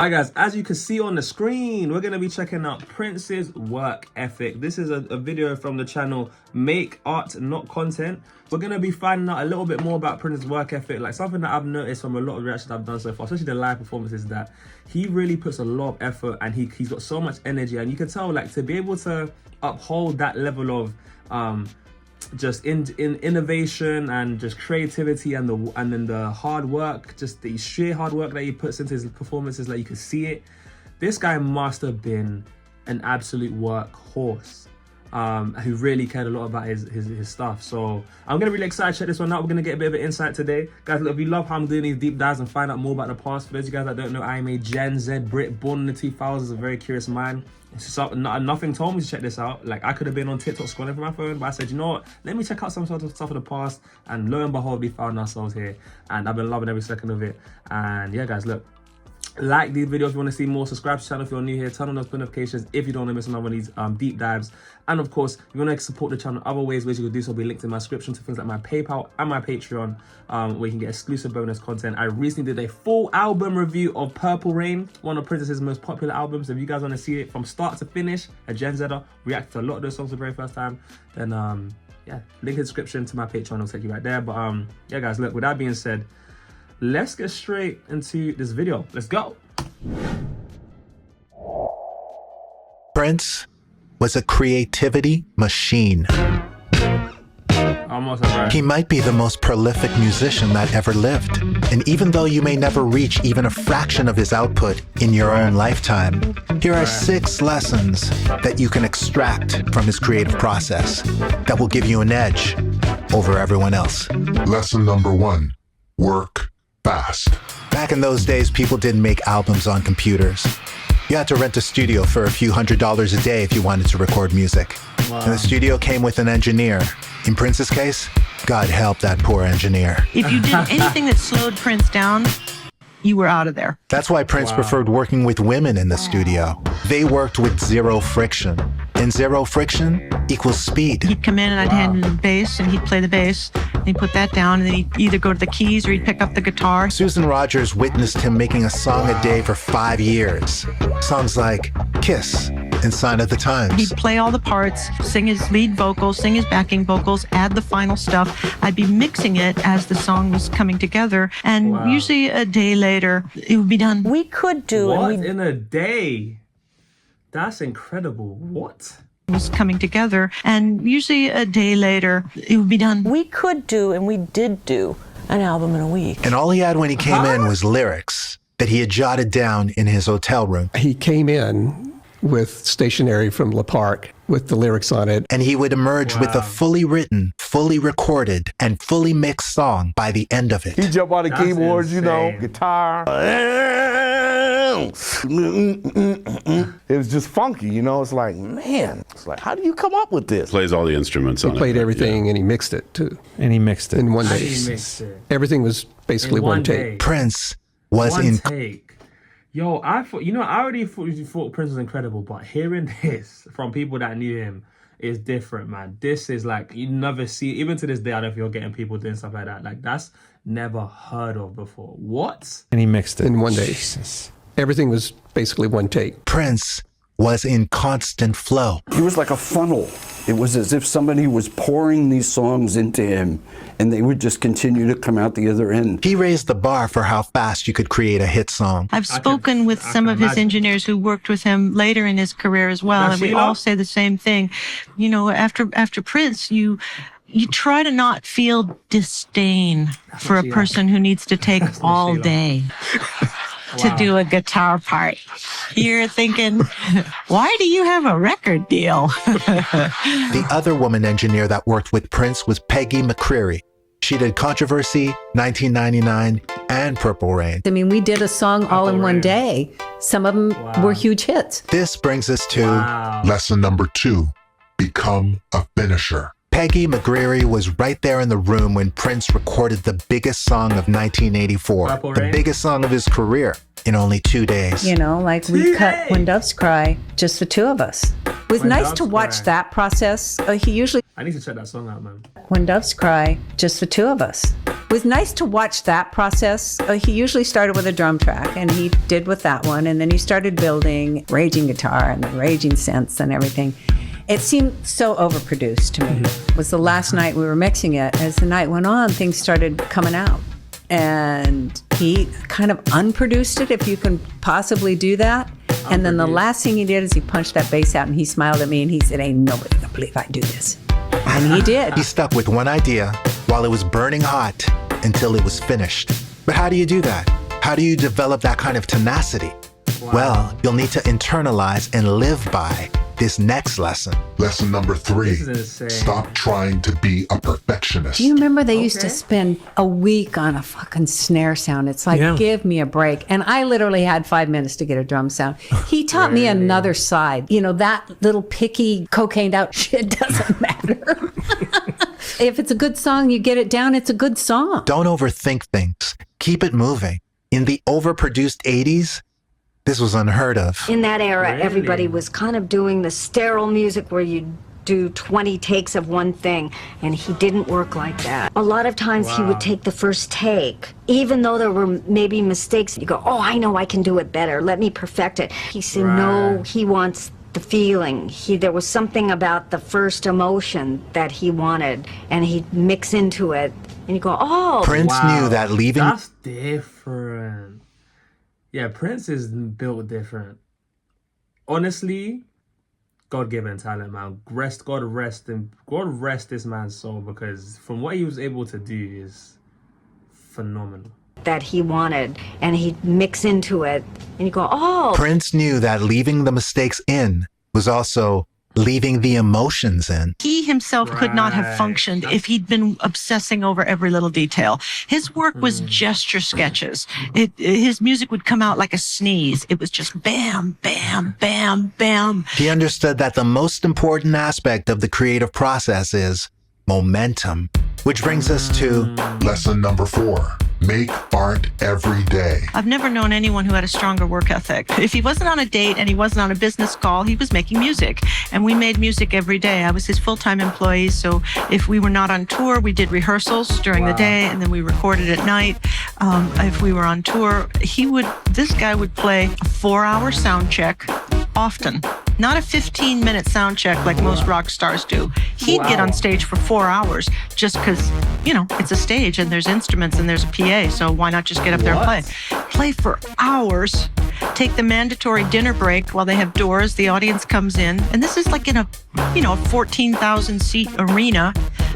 Hi guys, as you can see on the screen, we're going to be checking out Prince's work ethic. This is a video from the channel Make Art Not Content. We're going to be finding out a little bit more about Prince's work ethic, like something that I've noticed from a lot of reactions I've done so far, especially the live performances, that he really puts a lot of effort and he's got so much energy, and you can tell, like, to be able to uphold that level of just in innovation and just creativity and then the hard work, just the sheer hard work that he puts into his performances, like you can see it. This guy must have been an absolute workhorse, who really cared a lot about his stuff. So I'm gonna be really excited to check this one out. We're gonna get a bit of an insight today, guys. Look, if you love how I'm doing these deep dives and find out more about the past, for those of you guys that don't know, I am a Gen Z Brit born in the 2000s, a very curious mind. So nothing told me to check this out. Like, I could have been on TikTok scrolling for my phone, but I said, you know what, let me check out some sort of stuff of the past. And lo and behold, we found ourselves here, and I've been loving every second of it. And yeah, guys, look, like these videos if you want to see more, subscribe to the channel if you're new here, turn on those notifications if you don't want to miss another one of these deep dives. And of course, if you want to support the channel other ways you can do so, will be linked in my description to things like my PayPal and my Patreon, where you can get exclusive bonus content. I recently did a full album review of Purple Rain, one of Prince's most popular albums. If you guys want to see it from start to finish, a Gen Zer react to a lot of those songs for the very first time, then yeah, link in the description to my Patreon will take you right there. But yeah, guys, look, with that being said, let's get straight into this video. Let's go. Prince was a creativity machine. Almost right. He might be the most prolific musician that ever lived. And even though you may never reach even a fraction of his output in your own lifetime, here are 6 lessons that you can extract from his creative process that will give you an edge over everyone else. Lesson number 1, work fast. Back in those days, people didn't make albums on computers. You had to rent a studio for a few $100s a day if you wanted to record music. Wow. And the studio came with an engineer. In Prince's case, God help that poor engineer. If you did anything that slowed Prince down, you were out of there. That's why Prince preferred working with women in the studio. They worked with zero friction. And zero friction equals speed. He'd come in and I'd hand him the bass, and he'd play the bass, and he'd put that down, and then he'd either go to the keys or he'd pick up the guitar. Susan Rogers witnessed him making a song a day for 5 years. Songs like Kiss and Sign of the Times. He'd play all the parts, sing his lead vocals, sing his backing vocals, add the final stuff. I'd be mixing it as the song was coming together, and usually a day later, it would be done. We could do what in a day? That's incredible. What? Was coming together, and usually a day later, it would be done. We could do, and we did do, an album in a week. And all he had when he came in was lyrics that he had jotted down in his hotel room. He came in with stationery from Le Parc with the lyrics on it. And he would emerge with a fully written, fully recorded, and fully mixed song by the end of it. He jump on the keyboards, you know, guitar. It was just funky, you know. It's like, man, it's like, how do you come up with this? Plays all the instruments on it. He played everything, and he mixed it too. And he mixed it in one day. Everything was basically one take. Prince was one take. Yo, I thought, you know, I already thought Prince was incredible, but hearing this from people that knew him is different, man. This is like, you never see, even to this day, I don't know if you're getting people doing stuff like that. Like, that's never heard of before. What? And he mixed it in one day. Jesus. Everything was basically one take. Prince was in constant flow. He was like a funnel. It was as if somebody was pouring these songs into him, and they would just continue to come out the other end. He raised the bar for how fast you could create a hit song. I've spoken with some of his engineers who worked with him later in his career as well, and we all say the same thing. You know, after Prince, you try to not feel disdain for a person who needs to take all day to do a guitar part. You're thinking, why do you have a record deal? The other woman engineer that worked with Prince was Peggy McCreary. She did Controversy, 1999, and Purple Rain. I mean, we did a song all in one day. Some of them were huge hits. This brings us to lesson number 2, become a finisher. Peggy McCreary was right there in the room when Prince recorded the biggest song of 1984, the biggest song of his career, in only 2 days. You know, like we cut When Doves Cry, just the two of us. It was nice to watch that process. He usually... I need to check that song out, man. When Doves Cry, just the two of us. It was nice to watch that process. He usually started with a drum track, and he did with that one, and then he started building raging guitar and the raging synths and everything. It seemed so overproduced to me. It was the last night we were mixing it. As the night went on, things started coming out. And he kind of unproduced it, if you can possibly do that. And then the last thing he did is he punched that bass out, and he smiled at me and he said, "Ain't nobody gonna believe I do this." And he did. He stuck with one idea while it was burning hot until it was finished. But how do you do that? How do you develop that kind of tenacity? Wow. Well, you'll need to internalize and live by this next lesson. Lesson number 3, stop trying to be a perfectionist. Do you remember they used to spend a week on a fucking snare sound? It's like, give me a break. And I literally had 5 minutes to get a drum sound. He taught me another side. You know, that little picky, cocained out shit doesn't matter. If it's a good song, you get it down, it's a good song. Don't overthink things. Keep it moving. In the overproduced 80s, this was unheard of. In that era, everybody was kind of doing the sterile music where you do 20 takes of one thing, and he didn't work like that. A lot of times he would take the first take, even though there were maybe mistakes. You go, oh, I know I can do it better. Let me perfect it. He said, no, he wants the feeling. There was something about the first emotion that he wanted, and he'd mix into it, and you go, oh. Prince knew that leaving... That's different. Yeah, Prince is built different. Honestly, God-given talent, man. God rest this man's soul, because from what he was able to do is phenomenal. That he wanted, and he'd mix into it, and you go, oh. Prince knew that leaving the mistakes in was also leaving the emotions in. He himself could not have functioned if he'd been obsessing over every little detail. His work was gesture sketches. His music would come out like a sneeze. It was just bam, bam, bam, bam. He understood that the most important aspect of the creative process is momentum, which brings us to lesson number 4. Make art every day. I've never known anyone who had a stronger work ethic. If he wasn't on a date and he wasn't on a business call, he was making music. And we made music every day. I was his full-time employee, so if we were not on tour, we did rehearsals during the day, and then we recorded at night. If we were on tour, this guy would play a 4-hour sound check often. Not a 15-minute sound check like most rock stars do. He'd get on stage for 4 hours just because, it's a stage and there's instruments and there's a PA, so why not just get up there and play? Play for hours, take the mandatory dinner break while they have doors, the audience comes in, and this is like in a 14,000-seat arena,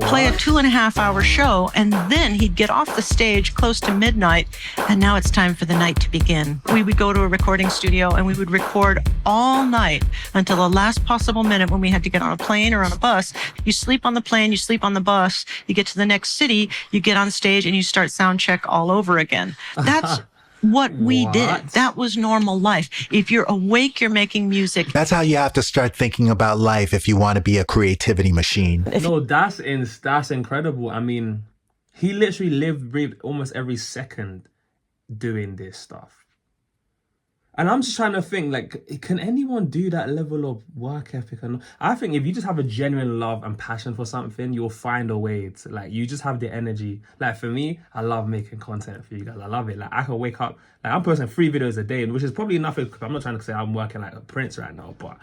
play a 2.5-hour show, and then he'd get off the stage close to midnight, and now it's time for the night to begin. We would go to a recording studio and we would record all night until the last possible minute when we had to get on a plane or on a bus. You sleep on the plane, you sleep on the bus, you get to the next city, you get on stage and you start sound check all over again. That's what we did. That was normal life. If you're awake, you're making music. That's how you have to start thinking about life if you want to be a creativity machine. No, that's incredible. I mean, he literally breathed almost every second doing this stuff. And I'm just trying to think, like, can anyone do that level of work ethic? And I think if you just have a genuine love and passion for something, you'll find a way to, like, you just have the energy. Like, for me, I love making content for you guys. I love it. Like, I can wake up, like, I'm posting 3 videos a day, which is probably nothing, because I'm not trying to say I'm working like a prince right now, but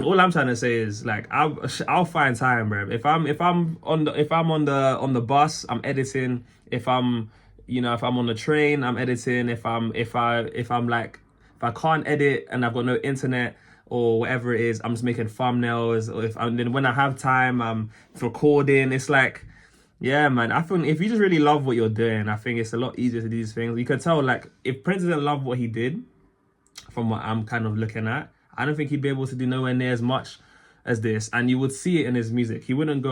all I'm trying to say is, like, I'll find time, bro. If I'm on the bus, I'm editing. If I'm on the train, I'm editing. If I can't edit and I've got no internet or whatever it is, I'm just making thumbnails. Or then when I have time, I'm recording. It's like, yeah, man. I think if you just really love what you're doing, I think it's a lot easier to do these things. You can tell, like, if Prince didn't love what he did, from what I'm kind of looking at, I don't think he'd be able to do nowhere near as much as this. And you would see it in his music. He wouldn't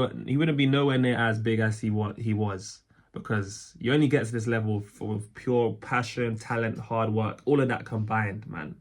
be nowhere near as big as he was. Because you only get to this level for pure passion, talent, hard work, all of that combined, man.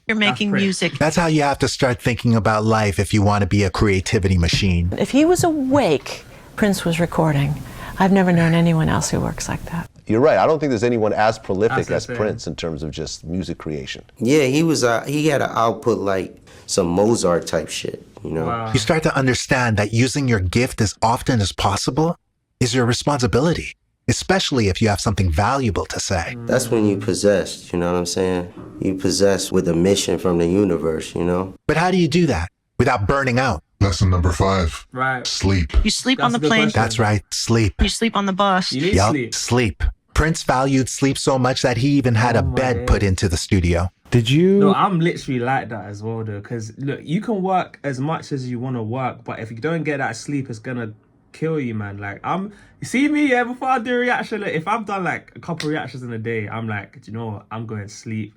You're making music. That's how you have to start thinking about life if you want to be a creativity machine. If he was awake, Prince was recording. I've never known anyone else who works like that. You're right. I don't think there's anyone as prolific as Prince in terms of just music creation. Yeah, he had an output like some Mozart type shit, Wow. You start to understand that using your gift as often as possible is your responsibility. especially if you have something valuable to say. That's when you possessed, you know what I'm saying? You possessed with a mission from the universe, you know? But how do you do that without burning out? Lesson number 5. Right. Sleep. You sleep on the plane. That's right, sleep. You sleep on the bus. You need sleep. Prince valued sleep so much that he even had a bed put into the studio. Did you? No, I'm literally like that as well, though. Because look, you can work as much as you want to work, but if you don't get that sleep, it's gonna kill you, man. Like you see me, yeah. Before I do a reaction, like, if I've done like a couple reactions in a day, I'm like, do you know what? I'm going to sleep,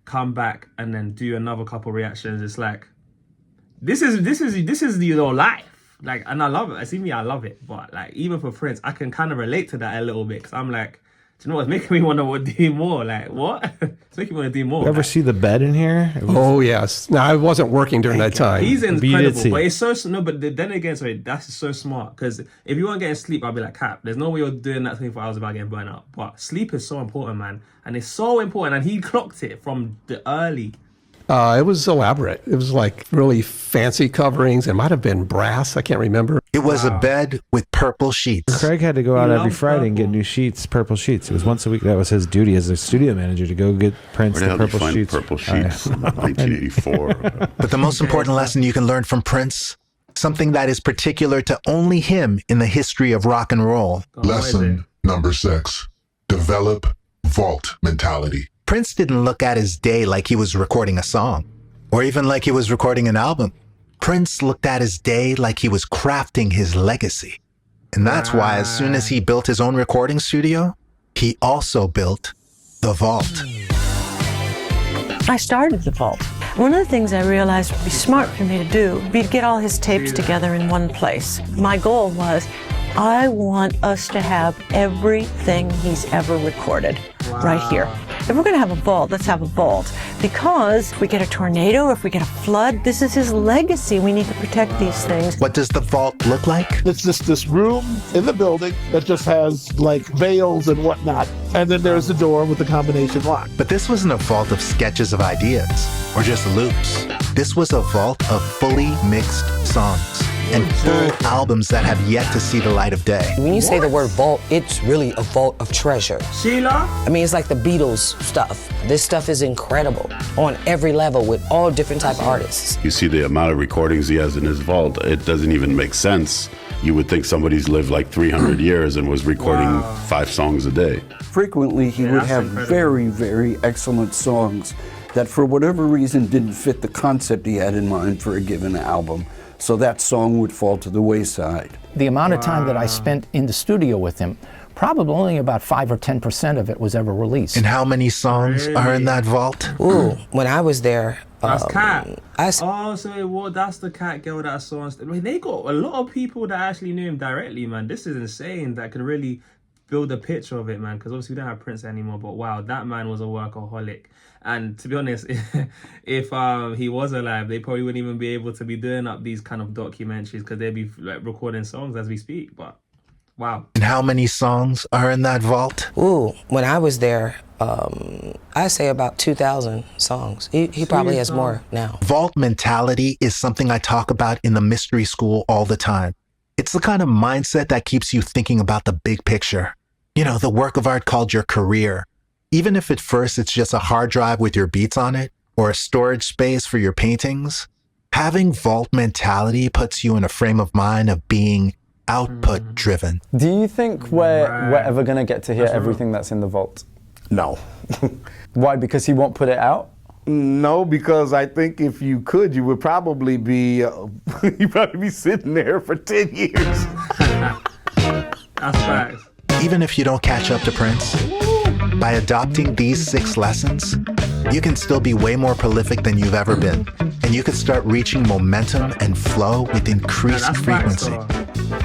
come back, and then do another couple reactions. It's like, this is your life. Like, and I love it. I see me, I love it. But like, even for Prince, I can kind of relate to that a little bit, because I'm like, do you know what? It's making me want to do more. Like, what? It's making me want to do more. You ever see the bed in here? Oh, yes. No, I wasn't working during that time. He's incredible, but it's so... No, but then again, sorry, that's so smart. Because if you weren't getting sleep, I'll be like, Cap, there's no way you're doing that 24 hours without getting burnt out. But sleep is so important, man. And it's so important. And he clocked it from the early. It was elaborate. It was like really fancy coverings. It might have been brass. I can't remember. It was a bed with purple sheets. Craig had to go out every Friday and get new sheets, purple sheets. It was once a week. That was his duty as a studio manager, to go get Prince the purple sheets. Purple sheets in 1984. But the most important lesson you can learn from Prince, something that is particular to only him in the history of rock and roll. Lesson number 6. Develop vault mentality. Prince didn't look at his day like he was recording a song, or even like he was recording an album. Prince looked at his day like he was crafting his legacy. And that's why as soon as he built his own recording studio, he also built the vault. I started the vault. One of the things I realized would be smart for me to do would be to get all his tapes together in one place. My goal was, I want us to have everything he's ever recorded right here. If we're going to have a vault, let's have a vault. Because if we get a tornado, if we get a flood, this is his legacy. We need to protect these things. What does the vault look like? It's just this room in the building that just has like veils and whatnot. And then there's the door with the combination lock. But this wasn't a vault of sketches of ideas or just loops. This was a vault of fully mixed songs and full albums that have yet to see the light of day. When you say the word vault, it's really a vault of treasure. Sheila? I mean, it's like the Beatles stuff. This stuff is incredible on every level with all different type of artists. You see the amount of recordings he has in his vault, it doesn't even make sense. You would think somebody's lived like 300 years and was recording 5 songs a day. Frequently, he would have very, very excellent songs that for whatever reason didn't fit the concept he had in mind for a given album. So that song would fall to the wayside. The amount of time that I spent in the studio with him, probably only about 5 or 10% of it was ever released. And how many songs are in that vault? Ooh, when I was there, that's Cat. That's the Cat girl that I saw. They got a lot of people that actually knew him directly, man. This is insane. That can really build a picture of it, man. Because obviously we don't have Prince anymore. But wow, that man was a workaholic. And to be honest, if he was alive, they probably wouldn't even be able to be doing up these kind of documentaries, because they'd be like recording songs as we speak. But wow. And how many songs are in that vault? Ooh, when I was there, I say about 2,000 songs. He probably has more now. Vault mentality is something I talk about in the mystery school all the time. It's the kind of mindset that keeps you thinking about the big picture. You know, the work of art called your career. Even if at first it's just a hard drive with your beats on it, or a storage space for your paintings, having vault mentality puts you in a frame of mind of being output driven. Do you think we're ever going to get to hear everything that's in the vault? No. Why? Because he won't put it out? No, because I think if you could, you would probably be you'd probably be sitting there for 10 years. That's facts. Even if you don't catch up to Prince, by adopting these 6 lessons, you can still be way more prolific than you've ever been. And you can start reaching momentum and flow with increased frequency.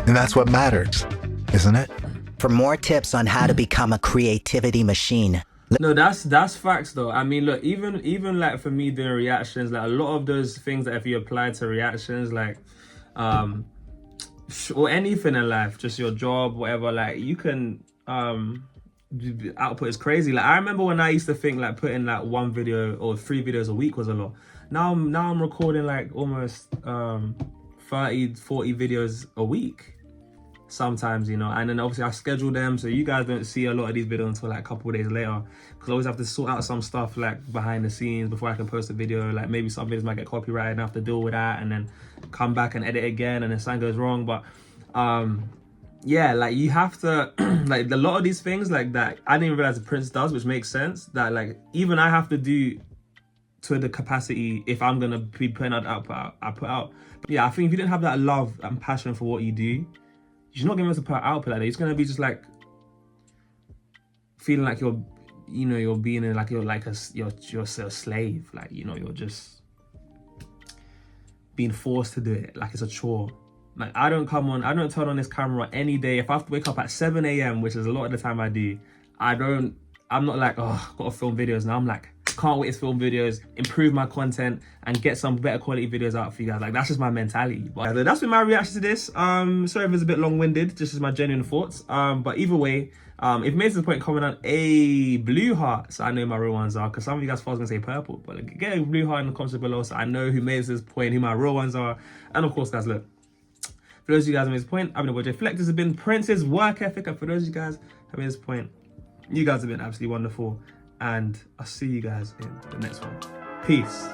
And that's what matters, isn't it? For more tips on how to become a creativity machine. No, that's facts though. I mean, look, even like for me doing reactions, like a lot of those things that if you apply to reactions, like or anything in life, just your job, whatever, like you can output is crazy. Like I remember when I used to think like putting like 1 video or 3 videos a week was a lot. Now I'm recording like almost 30-40 videos a week. sometimes, you know, and then obviously I schedule them so you guys don't see a lot of these videos until like a couple of days later, because I always have to sort out some stuff like behind the scenes before I can post a video. Like maybe some videos might get copyrighted and I have to deal with that, and then come back and edit again, and then something goes wrong. But yeah, like you have to like a lot of these things like that I didn't even realize Prince does, which makes sense, that like even I have to do to the capacity if I'm gonna be putting out the output I put out. But yeah, I think if you didn't have that love and passion for what you do, you're not gonna be able to put output like that. It's gonna be just like feeling like you're, you know, you're being in like you're a slave, like, you know, you're just being forced to do it like it's a chore. Like I don't turn on this camera any day. If I have to wake up at 7 a.m, which is a lot of the time I do, I'm not like, oh, I've got to film videos now. I'm like, can't wait to film videos, improve my content, and get some better quality videos out for you guys. Like that's just my mentality. But that's been my reaction to this. Sorry if it's a bit long-winded, just as my genuine thoughts. But either way, if you made it to the point, comment on a blue heart so I know who my real ones are, because some of you guys thought I was gonna say purple, but like, get a blue heart in the comments below so I know who made it to this point, who my real ones are. And of course, guys, look, for those of you guys who made this point, I've been your boy JayFlex. This has been Prince's work ethic, and for those of you guys who made this point, you guys have been absolutely wonderful, and I'll see you guys in the next one. Peace.